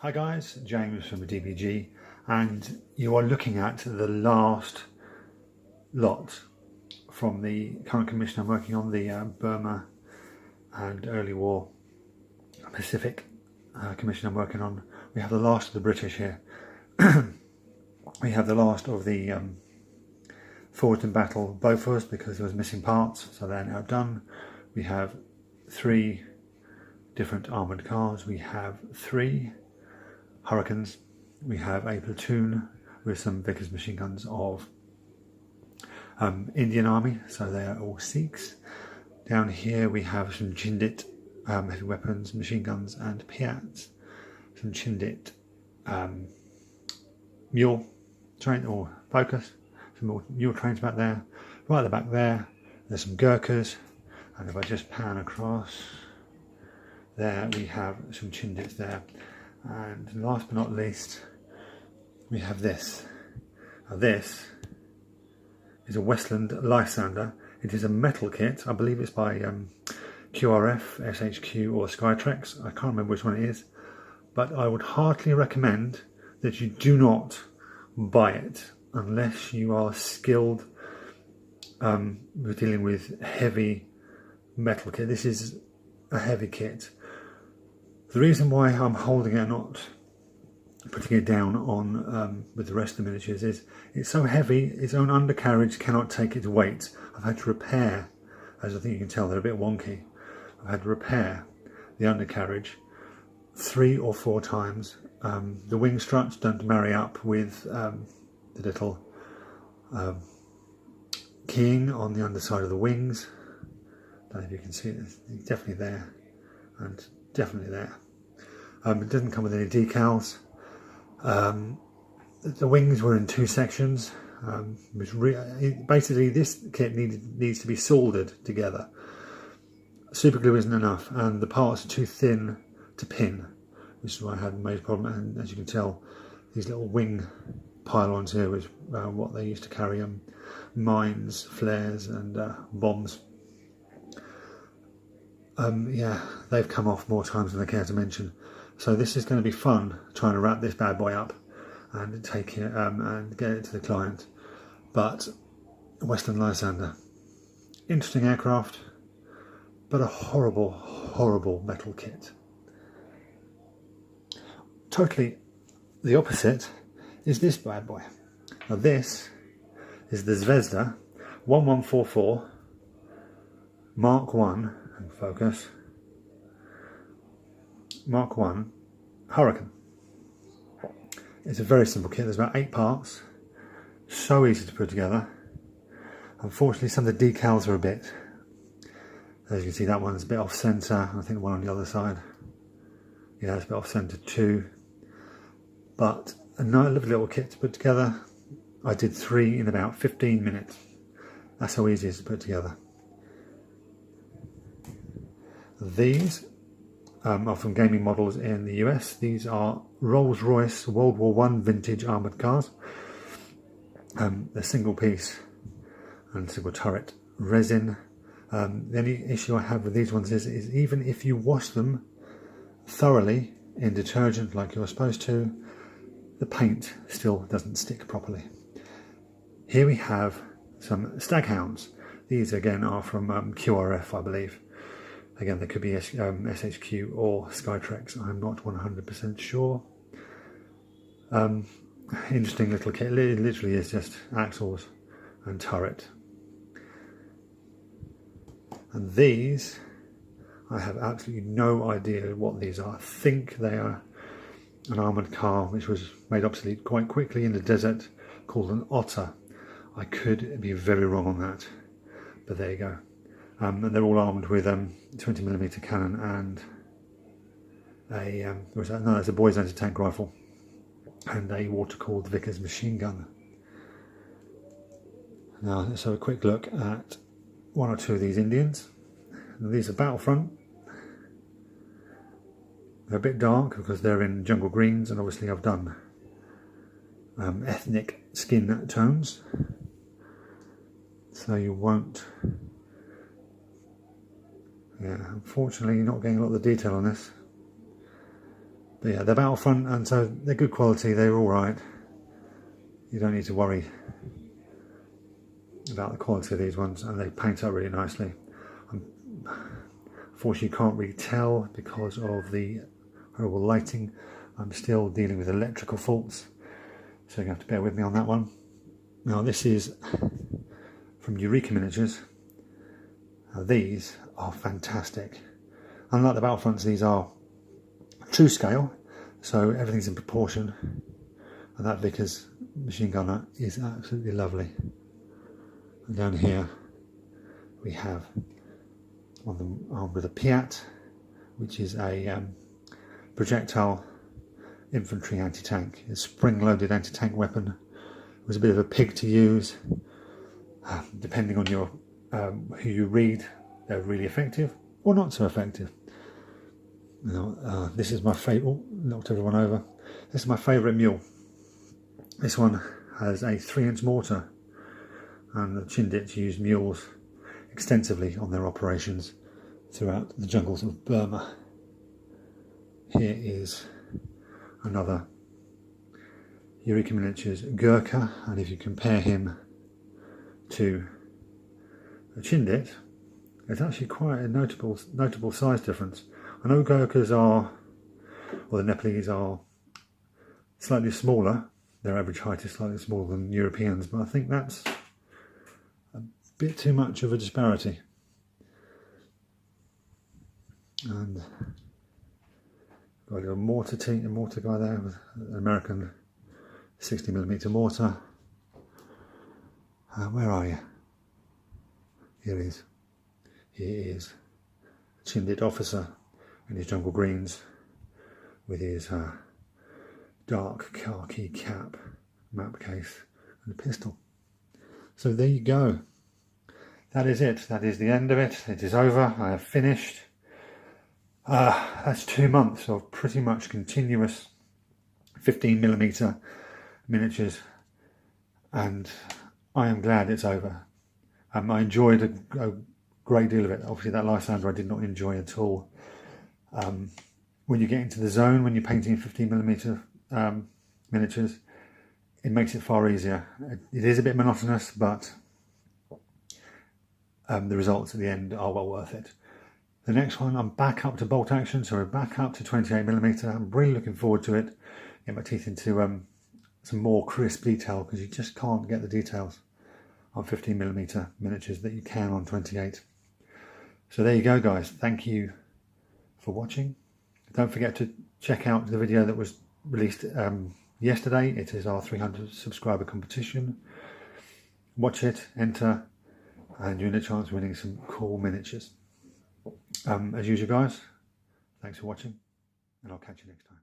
Hi guys, James from the DBG, and you are looking at the last lot from the current commission I'm working on, the Burma and early war Pacific commission I'm working on. We have the last of the British here. We have the last of the forged in battle Bofors because there was missing parts, so they're now done. We have 3 different armoured cars. We have 3 Hurricanes. We have a platoon with some Vickers machine guns of Indian Army, so they are all Sikhs. Down here we have some Chindit heavy weapons, machine guns and Piats. Some Chindit mule train or focus, some more mule trains back there. Right at the back there's some Gurkhas, and if I just pan across there, we have some Chindits there. And last but not least, we have this. Now this is a Westland Lifesander. It is a metal kit. I believe it's by QRF, SHQ or Skytrex. I can't remember which one it is. But I would heartily recommend that you do not buy it unless you are skilled with dealing with heavy metal kit. This is a heavy kit. The reason why I'm holding it and not putting it down on with the rest of the miniatures is it's so heavy, its own undercarriage cannot take its weight. I've had to repair, as I think you can tell, they're a bit wonky. I've had to repair the undercarriage 3 or 4 times. The wing struts don't marry up with the little keying on the underside of the wings. Don't know if you can see it, it's definitely there and definitely there. It doesn't come with any decals. The wings were in 2 sections. Basically this kit needs to be soldered together. Super glue isn't enough, and the parts are too thin to pin, which is why I had a major problem. And as you can tell, these little wing pylons here was what they used to carry mines, flares and bombs. Yeah, they've come off more times than I care to mention. So this is going to be fun trying to wrap this bad boy up and take it and get it to the client. But Westland Lifesander, interesting aircraft, but a horrible, horrible metal kit. Totally the opposite is this bad boy. Now this is the Vista 1144 Mark 1. Focus. Mark 1 Hurricane. It's a very simple kit. There's about 8 parts. So easy to put together. Unfortunately, some of the decals are a bit, as you can see, that one's a bit off centre. I think the one on the other side, yeah, it's a bit off centre too. But a nice lovely little kit to put together. I did 3 in about 15 minutes. That's how easy it is to put together. These are from gaming models in the US. These are Rolls-Royce World War I vintage armoured cars. They're single piece and single turret resin. The only issue I have with these ones is even if you wash them thoroughly in detergent like you're supposed to, the paint still doesn't stick properly. Here we have some Staghounds. These again are from QRF, I believe. Again, they could be SHQ or Skytrex, I'm not 100% sure. Interesting little kit, it literally is just axles and turret. And these, I have absolutely no idea what these are. I think they are an armoured car which was made obsolete quite quickly in the desert, called an Otter. I could be very wrong on that, but there you go. And they're all armed with 20mm cannon and it's a boy's anti-tank rifle and a water-cooled Vickers machine gun. Now let's have a quick look at 1 or 2 of these Indians. Now, these are Battlefront. They're a bit dark because they're in jungle greens, and obviously I've done ethnic skin tones, so you won't. Yeah, unfortunately you're not getting a lot of the detail on this. But yeah, they're Battlefront, and so they're good quality, they're alright. You don't need to worry about the quality of these ones, and they paint up really nicely. Unfortunately, you can't really tell because of the horrible lighting. I'm still dealing with electrical faults, so you're going to have to bear with me on that one. Now, this is from Eureka Miniatures. Now, these are fantastic. Unlike the Battlefronts, these are true scale, so everything's in proportion, and that Vickers machine gunner is absolutely lovely. And down here we have one of them armed with a Piat, which is a projectile infantry anti-tank. It's a spring-loaded anti-tank weapon. It was a bit of a pig to use. Depending on your who you read, they're really effective or not so effective. This is my favourite. Knocked everyone over. This is my favourite mule. This one has a 3-inch mortar, and the Chindits use mules extensively on their operations throughout the jungles of Burma. Here is another Eureka Miniatures Gurkha, and if you compare him to a Chindit, there's actually quite a notable size difference. I know Gurkhas are, or the Nepalese are, slightly smaller. Their average height is slightly smaller than Europeans, but I think that's a bit too much of a disparity. And got a little mortar guy there with an American 60mm mortar. Where are you? Here he is. He is a Chindit officer in his jungle greens with his dark khaki cap, map case and a pistol. So there you go. That is it. That is the end of it. It is over. I have finished. That's 2 months of pretty much continuous 15mm miniatures, and I am glad it's over. I enjoyed a great deal of it. Obviously that Lifesander I did not enjoy at all. When you get into the zone, when you're painting 15mm miniatures, it makes it far easier. It is a bit monotonous, but the results at the end are well worth it. The next one, I'm back up to bolt action, so we're back up to 28mm. I'm really looking forward to it. Get my teeth into some more crisp detail, because you just can't get the details on 15mm miniatures that you can on 28. So there you go, guys. Thank you for watching. Don't forget to check out the video that was released yesterday. It is our 300 subscriber competition. Watch it, enter, and you're in a chance of winning some cool miniatures. As usual, guys, thanks for watching, and I'll catch you next time.